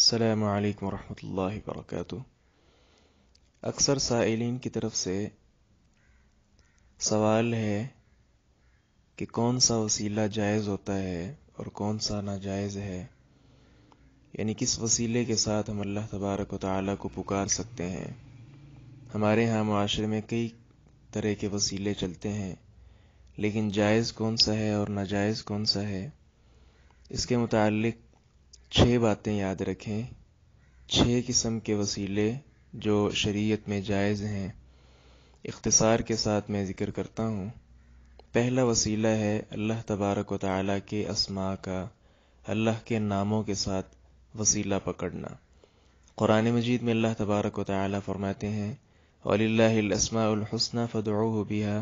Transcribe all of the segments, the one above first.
السلام علیکم ورحمۃ اللہ وبرکاتہ۔ اکثر سائلین کی طرف سے سوال ہے کہ کون سا وسیلہ جائز ہوتا ہے اور کون سا ناجائز ہے، یعنی کس وسیلے کے ساتھ ہم اللہ تبارک و تعالیٰ کو پکار سکتے ہیں۔ ہمارے ہاں معاشرے میں کئی طرح کے وسیلے چلتے ہیں، لیکن جائز کون سا ہے اور ناجائز کون سا ہے، اس کے متعلق 6 باتیں یاد رکھیں۔ 6 قسم کے وسیلے جو شریعت میں جائز ہیں، اختصار کے ساتھ میں ذکر کرتا ہوں۔ پہلا وسیلہ ہے اللہ تبارک و تعالیٰ کے اسماء کا، اللہ کے ناموں کے ساتھ وسیلہ پکڑنا۔ قرآن مجید میں اللہ تبارک و تعالیٰ فرماتے ہیں وَلِلَّهِ الْأَسْمَاءُ الْحُسْنَى فَادْعُوهُ بِهَا،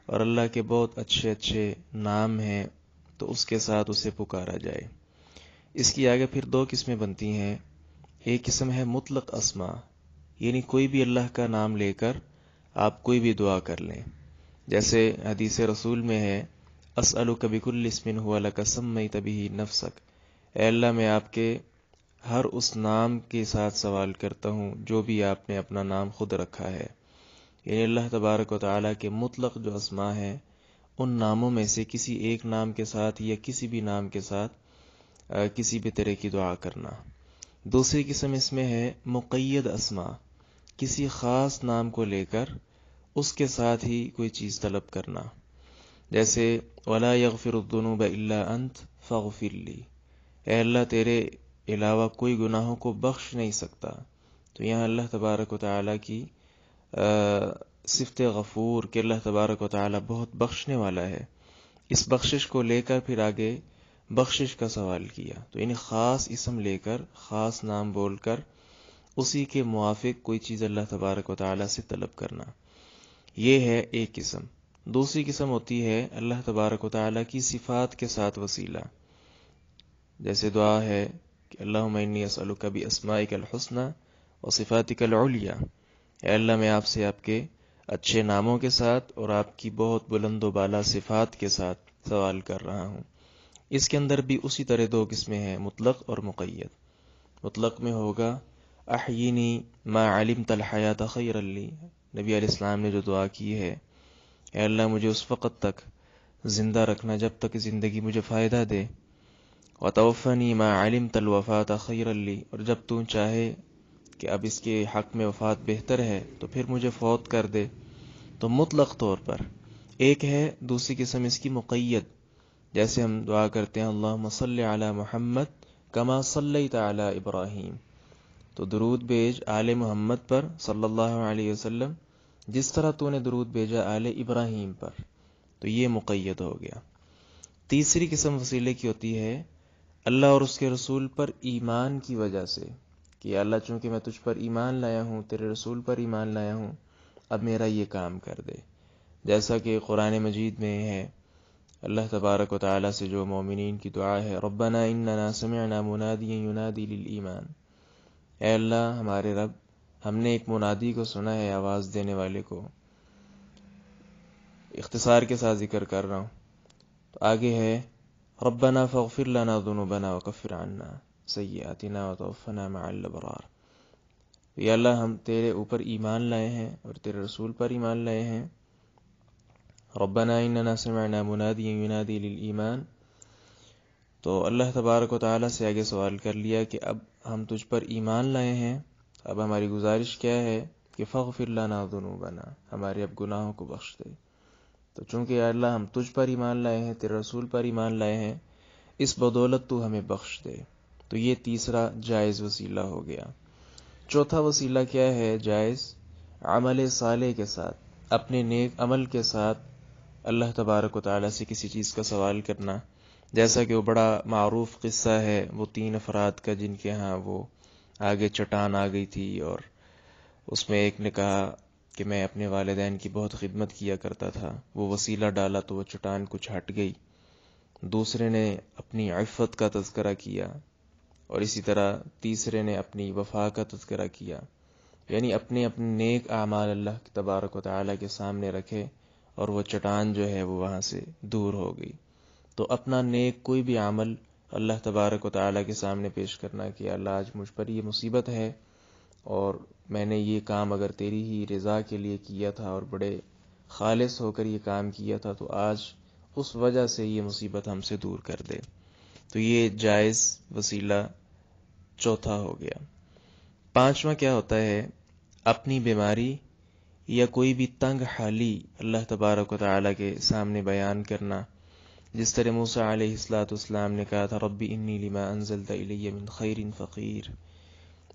اور اللہ کے بہت اچھے اچھے نام ہیں تو اس کے ساتھ اسے پکارا جائے۔ اس کی آگے پھر 2 قسمیں بنتی ہیں۔ ایک قسم ہے مطلق اسماء، یعنی کوئی بھی اللہ کا نام لے کر آپ کوئی بھی دعا کر لیں، جیسے حدیث رسول میں ہے اسألک بکل اسم هو لک سمیت بہ نفسک، اے اللہ میں آپ کے ہر اس نام کے ساتھ سوال کرتا ہوں جو بھی آپ نے اپنا نام خود رکھا ہے۔ یعنی اللہ تبارک و تعالیٰ کے مطلق جو اسماء ہیں، ان ناموں میں سے کسی ایک نام کے ساتھ یا کسی بھی نام کے ساتھ کسی بھی طرح کی دعا کرنا۔ دوسری قسم اس میں ہے مقید اسماء، کسی خاص نام کو لے کر اس کے ساتھ ہی کوئی چیز طلب کرنا، جیسے وَلَا يَغْفِرُ الذُّنُوبَ إِلَّا أَنْتَ فَاغْفِرْ لِي، اے اللہ تیرے علاوہ کوئی گناہوں کو بخش نہیں سکتا۔ تو یہاں اللہ تبارک و تعالیٰ کی صفت غفور کہ اللہ تبارک و تعالیٰ بہت بخشنے والا ہے، اس بخشش کو لے کر پھر آگے بخشش کا سوال کیا۔ تو یعنی خاص اسم لے کر، خاص نام بول کر اسی کے موافق کوئی چیز اللہ تبارک و تعالیٰ سے طلب کرنا، یہ ہے ایک قسم۔ دوسری قسم ہوتی ہے اللہ تبارک و تعالیٰ کی صفات کے ساتھ وسیلہ، جیسے دعا ہے کہ اللہم انی اسألک باسمائک الحسنی وصفاتک العلیٰ، اے اللہ میں آپ سے آپ کے اچھے ناموں کے ساتھ اور آپ کی بہت بلند و بالا صفات کے ساتھ سوال کر رہا ہوں۔ اس کے اندر بھی اسی طرح 2 قسمیں ہیں، مطلق اور مقید۔ مطلق میں ہوگا احیینی ما علمت الحیات خیرا لی، نبی علیہ السلام نے جو دعا کی ہے، اے اللہ مجھے اس وقت تک زندہ رکھنا جب تک زندگی مجھے فائدہ دے، وتوفنی ما علمت الوفات خیرا لی، اور جب تو چاہے کہ اب اس کے حق میں وفات بہتر ہے تو پھر مجھے فوت کر دے۔ تو مطلق طور پر ایک ہے، دوسری قسم اس کی مقید، جیسے ہم دعا کرتے ہیں اللہم صلی علی محمد کما صلیت علی ابراہیم، تو درود بھیج آل محمد پر صلی اللہ علیہ وسلم جس طرح تو نے درود بھیجا آل ابراہیم پر، تو یہ مقید ہو گیا۔ تیسری قسم وسیلے کی ہوتی ہے اللہ اور اس کے رسول پر ایمان کی وجہ سے، کہ اللہ چونکہ میں تجھ پر ایمان لایا ہوں، تیرے رسول پر ایمان لایا ہوں، اب میرا یہ کام کر دے، جیسا کہ قرآن مجید میں ہے اللہ تبارک و تعالیٰ سے جو مومنین کی دعا ہے ربنا اننا سمعنا منادیا ینادی للایمان، اے اللہ ہمارے رب ہم نے ایک منادی کو سنا ہے، آواز دینے والے کو۔ اختصار کے ساتھ ذکر کر رہا ہوں، تو آگے ہے ربنا فاغفر لنا ذنوبنا وکفر عنا سیئاتنا وتوفنا مع الابرار، یا اللہ ہم تیرے اوپر ایمان لائے ہیں اور تیرے رسول پر ایمان لائے ہیں۔ ربنا اننا سمعنا منادیا ینادی للایمان، تو اللہ تبارک و تعالیٰ سے آگے سوال کر لیا کہ اب ہم تجھ پر ایمان لائے ہیں، اب ہماری گزارش کیا ہے کہ فاغفر لنا ذنوبنا، ہمارے اب گناہوں کو بخش دے۔ تو چونکہ یا اللہ ہم تجھ پر ایمان لائے ہیں، تیرے رسول پر ایمان لائے ہیں، اس بدولت تو ہمیں بخش دے۔ تو یہ تیسرا جائز وسیلہ ہو گیا۔ چوتھا وسیلہ کیا ہے جائز؟ عمل صالح کے ساتھ، اپنے نیک عمل کے ساتھ اللہ تبارک و تعالیٰ سے کسی چیز کا سوال کرنا، جیسا کہ وہ بڑا معروف قصہ ہے وہ 3 افراد کا جن کے ہاں وہ آگے چٹان آ گئی تھی، اور اس میں ایک نے کہا کہ میں اپنے والدین کی بہت خدمت کیا کرتا تھا، وہ وسیلہ ڈالا تو وہ چٹان کچھ ہٹ گئی۔ دوسرے نے اپنی عفت کا تذکرہ کیا، اور اسی طرح تیسرے نے اپنی وفا کا تذکرہ کیا، یعنی اپنے نیک اعمال اللہ تبارک و تعالیٰ کے سامنے رکھے اور وہ چٹان جو ہے وہ وہاں سے دور ہو گئی۔ تو اپنا نیک کوئی بھی عمل اللہ تبارک و تعالیٰ کے سامنے پیش کرنا کہ اللہ آج مجھ پر یہ مصیبت ہے اور میں نے یہ کام اگر تیری ہی رضا کے لیے کیا تھا اور بڑے خالص ہو کر یہ کام کیا تھا تو آج اس وجہ سے یہ مصیبت ہم سے دور کر دے. تو یہ جائز وسیلہ چوتھا ہو گیا. پانچواں کیا ہوتا ہے؟ اپنی بیماری یا کوئی بھی تنگ حالی اللہ تبارک و تعالیٰ کے سامنے بیان کرنا، جس طرح موسیٰ علیہ السلام نے کہا تھا ربی انی لما انزلت الی من خیر فقیر.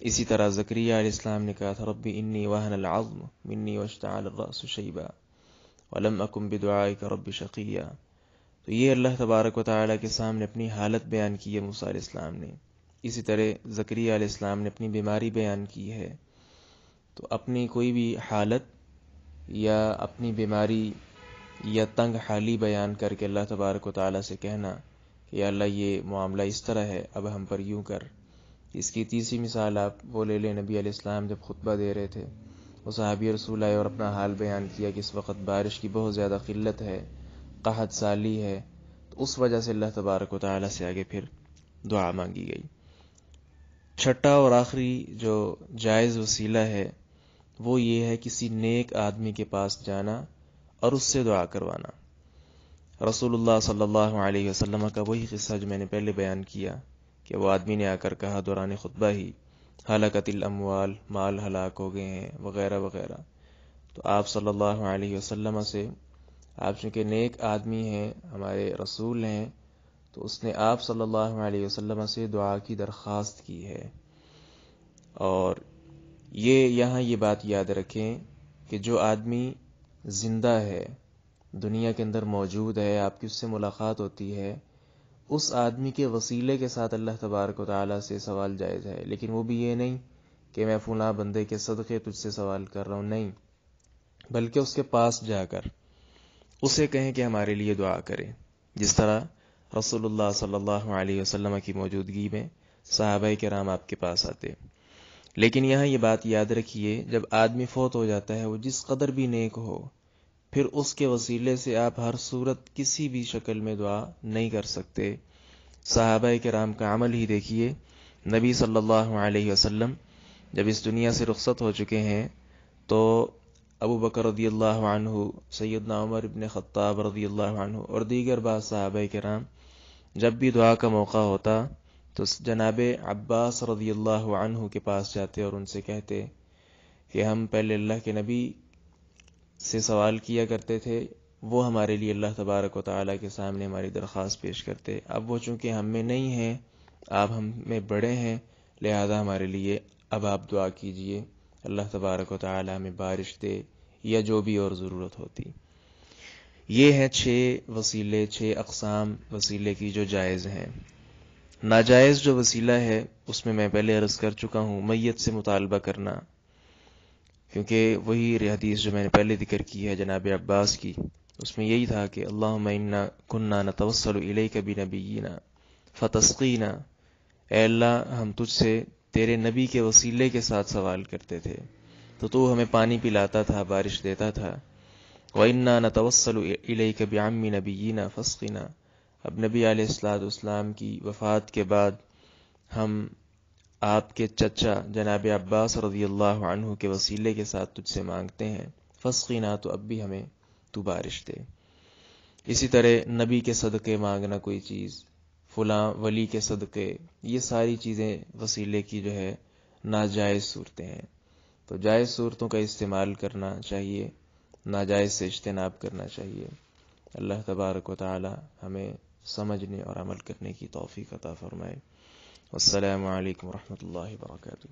اسی طرح زکریا علیہ السلام نے کہا تھا ربی انی وہن العظم منی واشتعل الرأس شیبا ولم اکن بدعائک رب شقیا. تو یہ اللہ تبارک و تعالیٰ کے سامنے اپنی حالت بیان کی ہے موسیٰ علیہ السلام نے. اسی طرح زکریا علیہ السلام نے اپنی بیماری بیان کی ہے. تو اپنی کوئی بھی حالت یا اپنی بیماری یا تنگ حالی بیان کر کے اللہ تبارک و تعالیٰ سے کہنا کہ یا اللہ یہ معاملہ اس طرح ہے، اب ہم پر یوں کر. اس کی تیسری مثال آپ وہ لے لیں، نبی علیہ السلام جب خطبہ دے رہے تھے وہ صحابی رسول آئے اور اپنا حال بیان کیا کہ اس وقت بارش کی بہت زیادہ قلت ہے، قحط سالی ہے. تو اس وجہ سے اللہ تبارک و تعالیٰ سے آگے پھر دعا مانگی گئی. چھٹا اور آخری جو جائز وسیلہ ہے وہ یہ ہے کسی نیک آدمی کے پاس جانا اور اس سے دعا کروانا. رسول اللہ صلی اللہ علیہ وسلم کا وہی قصہ جو میں نے پہلے بیان کیا کہ وہ آدمی نے آ کر کہا دوران خطبہ ہی ہلاکت الاموال، مال ہلاک ہو گئے ہیں وغیرہ وغیرہ. تو آپ صلی اللہ علیہ وسلم سے، آپ چونکہ نیک آدمی ہیں، ہمارے رسول ہیں، تو اس نے آپ صلی اللہ علیہ وسلم سے دعا کی درخواست کی ہے. اور یہاں یہ بات یاد رکھیں کہ جو آدمی زندہ ہے، دنیا کے اندر موجود ہے، آپ کی اس سے ملاقات ہوتی ہے، اس آدمی کے وسیلے کے ساتھ اللہ تبارک و تعالیٰ سے سوال جائز ہے. لیکن وہ بھی یہ نہیں کہ میں فلاں بندے کے صدقے تجھ سے سوال کر رہا ہوں، نہیں، بلکہ اس کے پاس جا کر اسے کہیں کہ ہمارے لیے دعا کرے. جس طرح رسول اللہ صلی اللہ علیہ وسلم کی موجودگی میں صحابہ کرام آپ کے پاس آتے. لیکن یہاں یہ بات یاد رکھیے جب آدمی فوت ہو جاتا ہے وہ جس قدر بھی نیک ہو، پھر اس کے وسیلے سے آپ ہر صورت کسی بھی شکل میں دعا نہیں کر سکتے. صحابہ کرام کا عمل ہی دیکھیے. نبی صلی اللہ علیہ وسلم جب اس دنیا سے رخصت ہو چکے ہیں تو ابو بکر رضی اللہ عنہ، سیدنا عمر بن خطاب رضی اللہ عنہ اور دیگر بعض صحابہ کرام جب بھی دعا کا موقع ہوتا تو جناب عباس رضی اللہ عنہ کے پاس جاتے اور ان سے کہتے کہ ہم پہلے اللہ کے نبی سے سوال کیا کرتے تھے، وہ ہمارے لیے اللہ تبارک و تعالیٰ کے سامنے ہماری درخواست پیش کرتے. اب وہ چونکہ ہم میں نہیں ہیں، آپ ہم میں بڑے ہیں، لہذا ہمارے لیے اب آپ دعا کیجئے، اللہ تبارک و تعالیٰ ہمیں بارش دے یا جو بھی اور ضرورت ہوتی. یہ ہیں 6 وسیلے، 6 اقسام وسیلے کی جو جائز ہیں. ناجائز جو وسیلہ ہے اس میں پہلے عرض کر چکا ہوں، میت سے مطالبہ کرنا، کیونکہ وہی حدیث جو میں نے پہلے ذکر کی ہے جناب عباس کی، اس میں یہی تھا کہ اللہم انا کننا نتوسل الیک بنبینا فتسقینا، اے اللہ ہم تجھ سے تیرے نبی کے وسیلے کے ساتھ سوال کرتے تھے تو تو ہمیں پانی پلاتا تھا، بارش دیتا تھا. وَإِنَّا نَتَوَسَّلُ إِلَيْكَ بِعَمِّ نَبِيِّنَا فَاسْقِنَا، اب نبی علیہ السلام کی وفات کے بعد ہم آپ کے چچا جناب عباس رضی اللہ عنہ کے وسیلے کے ساتھ تجھ سے مانگتے ہیں، فَاسْقِنَا، تو اب بھی ہمیں تو بارش دے. اسی طرح نبی کے صدقے مانگنا، کوئی چیز فلاں ولی کے صدقے، یہ ساری چیزیں وسیلے کی جو ہے ناجائز صورتیں ہیں. تو جائز صورتوں کا استعمال کرنا چاہیے، ناجائز سے اجتناب کرنا چاہیے. اللہ تبارک و تعالی ہمیں سمجھنے اور عمل کرنے کی توفیق عطا فرمائے. والسلام علیکم ورحمۃ اللہ وبرکاتہ.